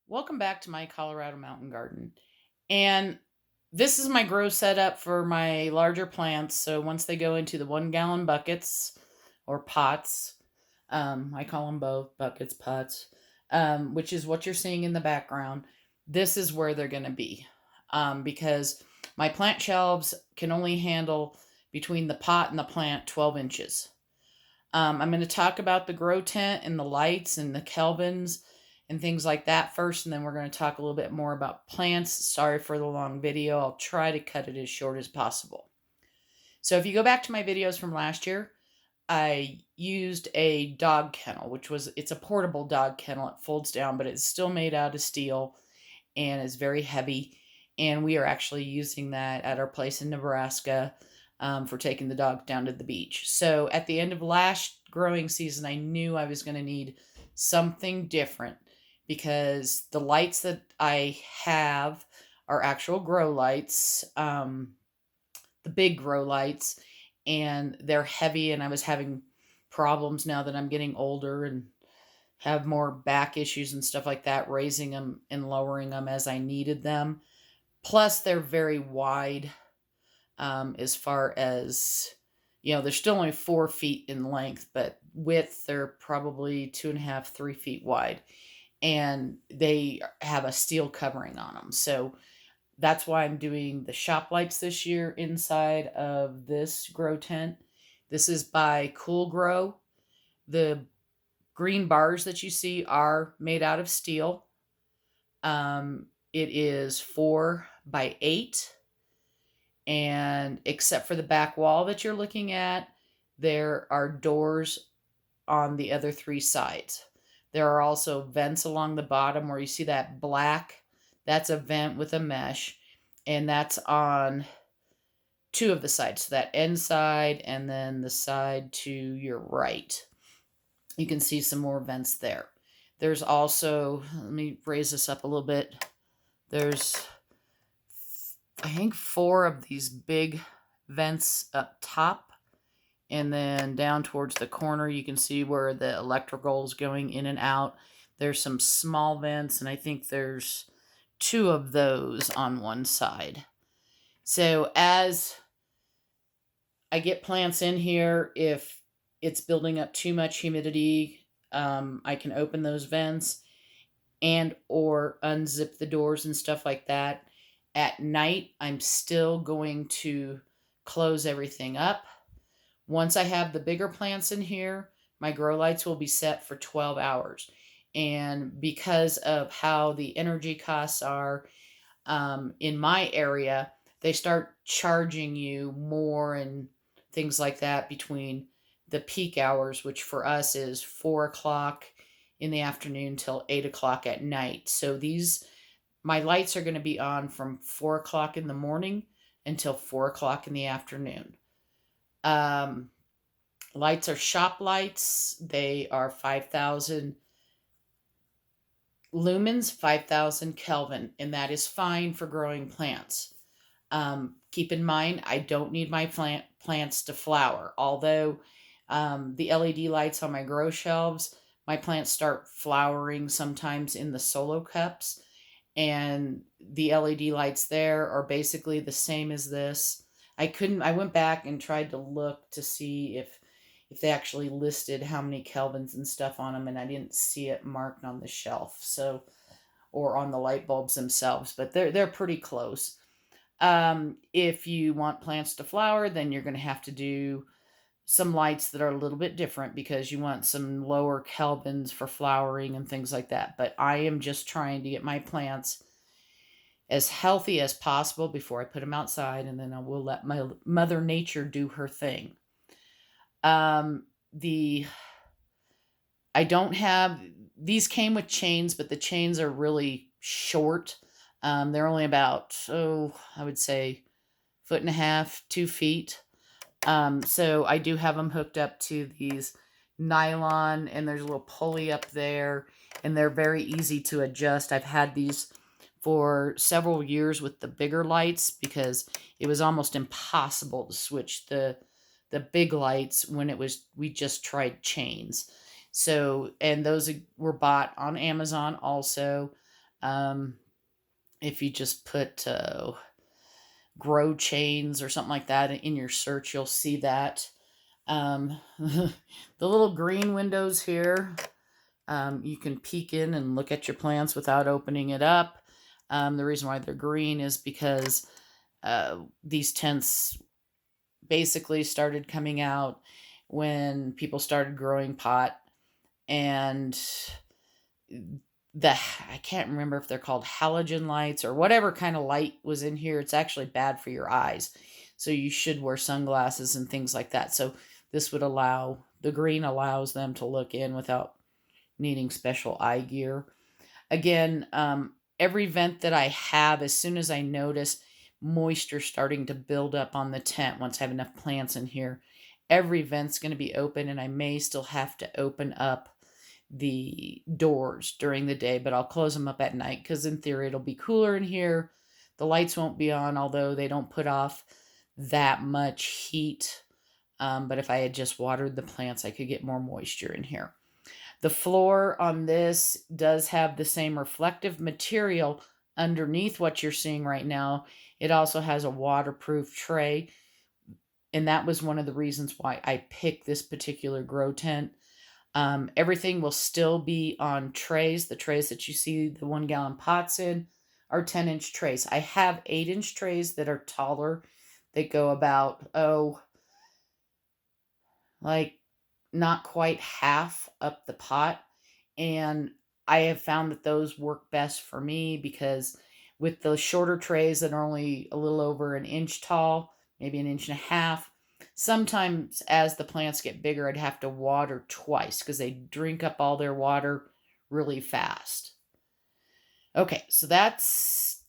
Welcome back to my Colorado mountain garden. And this is my grow setup for my larger plants. So once they go into the 1 gallon buckets or pots, I call them both buckets, pots, which is what you're seeing in the background. This is where they're going to be because my plant shelves can only handle between the pot and the plant 12 inches. I'm going to talk about the grow tent and the lights and the kelvins and things like that first, and then we're going to talk a little bit more about plants. Sorry for the long video. I'll try to cut it as short as possible. So if you go back to my videos from last year, I used a dog kennel, it's a portable dog kennel. It folds down, but it's still made out of steel and is very heavy. And we are actually using that at our place in Nebraska for taking the dog down to the beach. So at the end of last growing season, I knew I was going to need something different because the lights that I have are actual grow lights, the big grow lights, and they're heavy. And I was having problems now that I'm getting older and have more back issues and stuff like that, raising them and lowering them as I needed them. Plus, they're very wide as far as, they're still only 4 feet in length, but width, they're probably 2.5, 3 feet wide. And they have a steel covering on them. So that's why I'm doing the shop lights this year inside of this grow tent. This is by Cool Grow. The green bars that you see are made out of steel. It is 4 by 8, and except for the back wall that you're looking at, there are doors on the other three sides. There are also vents along the bottom where you see that black. That's a vent with a mesh, and that's on two of the sides. So that end side and then the side to your right. You can see some more vents there. There's also, let me raise this up a little bit. There's, I think, 4 of these big vents up top. And then down towards the corner, you can see where the electrical is going in and out. There's some small vents, and I think there's 2 of those on one side. So as I get plants in here, if it's building up too much humidity, I can open those vents and or unzip the doors and stuff like that. At night, I'm still going to close everything up. Once I have the bigger plants in here, my grow lights will be set for 12 hours. And because of how the energy costs are in my area, they start charging you more and things like that between the peak hours, which for us is 4 o'clock in the afternoon till 8 o'clock at night. So my lights are going to be on from 4 o'clock in the morning until 4 o'clock in the afternoon. Um, Lights are shop lights. They are 5,000 lumens, 5,000 Kelvin, and that is fine for growing plants. Keep in mind, I don't need my plants to flower. Although the LED lights on my grow shelves, my plants start flowering sometimes in the solo cups, and the LED lights there are basically the same as this. I went back and tried to look to see if they actually listed how many kelvins and stuff on them, and I didn't see it marked on the shelf, so, or on the light bulbs themselves, but they're pretty close. If you want plants to flower, then you're going to have to do some lights that are a little bit different because you want some lower kelvins for flowering and things like that. But I am just trying to get my plants as healthy as possible before I put them outside, and then I will let my Mother Nature do her thing. The I don't have these came with chains, but the chains are really short. They're only about, I would say 1.5 feet, 2 feet. So I do have them hooked up to these nylon, and there's a little pulley up there, and they're very easy to adjust. I've had these for several years with the bigger lights because it was almost impossible to switch the big lights when we just tried chains. So, and those were bought on Amazon also. Um, if you just put grow chains or something like that in your search, you'll see that. The little green windows here, you can peek in and look at your plants without opening it up. The reason why they're green is because these tents basically started coming out when people started growing pot, and the I can't remember if they're called halogen lights or whatever kind of light was in here. It's actually bad for your eyes. So you should wear sunglasses and things like that. So this would allow the green allows them to look in without needing special eye gear. Again, every vent that I have, as soon as I notice moisture starting to build up on the tent, once I have enough plants in here, every vent's going to be open, and I may still have to open up the doors during the day, but I'll close them up at night because in theory it'll be cooler in here. The lights won't be on, although they don't put off that much heat. But if I had just watered the plants, I could get more moisture in here. The floor on this does have the same reflective material underneath what you're seeing right now. It also has a waterproof tray, and that was one of the reasons why I picked this particular grow tent. Everything will still be on trays. The trays that you see the 1 gallon pots in are 10-inch trays. I have 8-inch trays that are taller. They go about, like not quite half up the pot. And I have found that those work best for me because with the shorter trays that are only a little over an inch tall, maybe an inch and a half, sometimes as the plants get bigger, I'd have to water twice because they drink up all their water really fast. Okay, so that's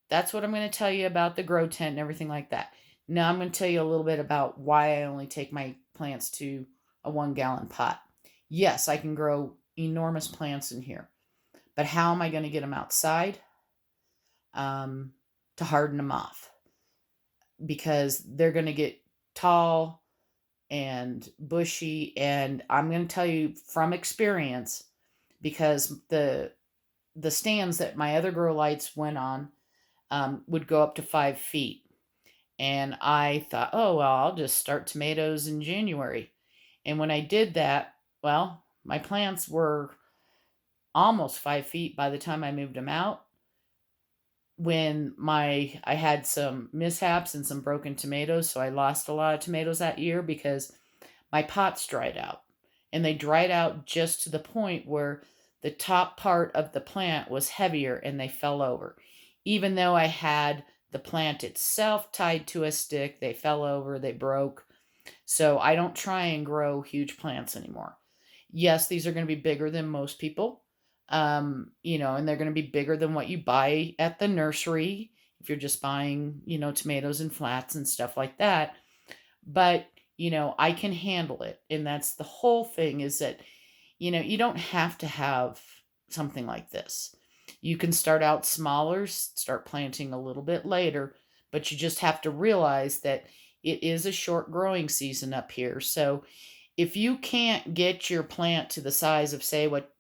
what I'm going to tell you about the grow tent and everything like that. Now I'm going to tell you a little bit about why I only take my plants to a 1 gallon pot. Yes, I can grow enormous plants in here, but how am I going to get them outside to harden them off? Because they're going to get tall and bushy, and I'm going to tell you from experience, because the stands that my other grow lights went on would go up to 5 feet. And I thought, oh, well, I'll just start tomatoes in January. And when I did that, well, my plants were almost 5 feet by the time I moved them out. When I had some mishaps and some broken tomatoes, so I lost a lot of tomatoes that year because my pots dried out. And they dried out just to the point where the top part of the plant was heavier and they fell over. Even though I had the plant itself tied to a stick, they fell over, they broke. So I don't try and grow huge plants anymore. Yes, these are going to be bigger than most people. And they're going to be bigger than what you buy at the nursery if you're just buying, tomatoes and flats and stuff like that. But, I can handle it. And that's the whole thing, is that, you don't have to have something like this. You can start out smaller, start planting a little bit later, but you just have to realize that it is a short growing season up here. So if you can't get your plant to the size of, say, what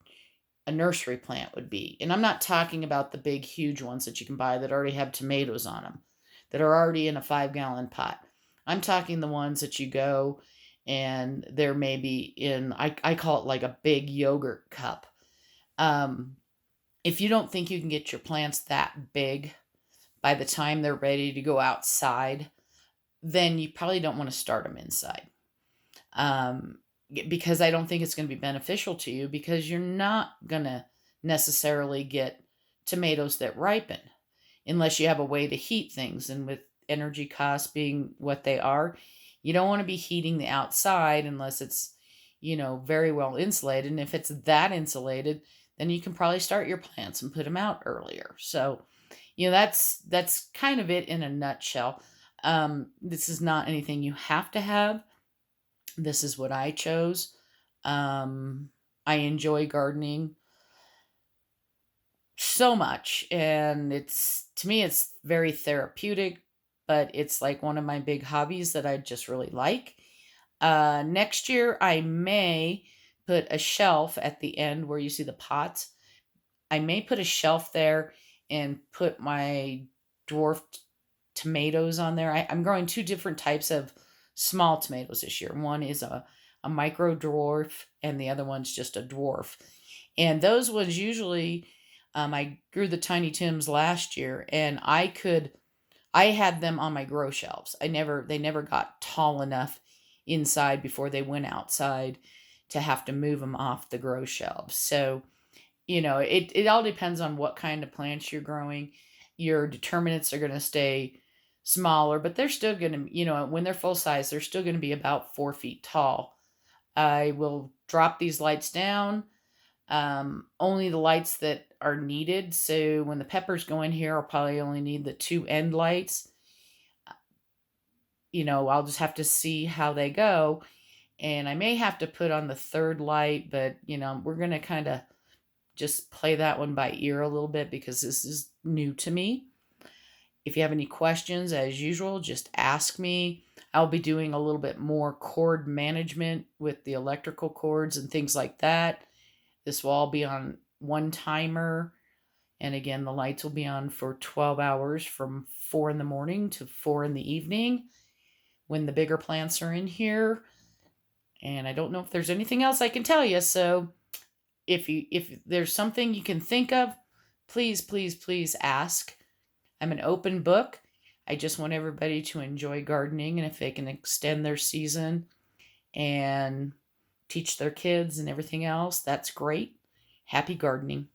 a nursery plant would be, and I'm not talking about the big, huge ones that you can buy that already have tomatoes on them, that are already in a 5 gallon pot. I'm talking the ones that you go and they're maybe in, I call it like a big yogurt cup. If you don't think you can get your plants that big by the time they're ready to go outside, then you probably don't want to start them inside. Because I don't think it's going to be beneficial to you, because you're not going to necessarily get tomatoes that ripen unless you have a way to heat things. And with energy costs being what they are, you don't want to be heating the outside unless it's, very well insulated. And if it's that insulated, then you can probably start your plants and put them out earlier. So, that's kind of it in a nutshell. This is not anything you have to have. This is what I chose. I enjoy gardening so much, and to me it's very therapeutic, but it's like one of my big hobbies that I just really like. Next year I may put a shelf at the end where you see the pots. I may put a shelf there and put my dwarfed tomatoes on there. I'm growing two different types of small tomatoes this year. One is a micro dwarf, and the other one's just a dwarf. And those ones usually, I grew the Tiny Tims last year, and I had them on my grow shelves. They never got tall enough inside before they went outside to have to move them off the grow shelves. So, it all depends on what kind of plants you're growing. Your determinants are going to stay smaller, but they're still going to, when they're full size, they're still going to be about 4 feet tall. I will drop these lights down, only the lights that are needed. So when the peppers go in here, I'll probably only need the two end lights. I'll just have to see how they go. And I may have to put on the third light, but, we're going to kind of just play that one by ear a little bit because this is new to me. If you have any questions, as usual, just ask me. I'll be doing a little bit more cord management with the electrical cords and things like that. This will all be on one timer. And again, the lights will be on for 12 hours from 4 in the morning to 4 in the evening when the bigger plants are in here. And I don't know if there's anything else I can tell you. So if there's something you can think of, please, please, please ask. I'm an open book. I just want everybody to enjoy gardening, and if they can extend their season and teach their kids and everything else, that's great. Happy gardening.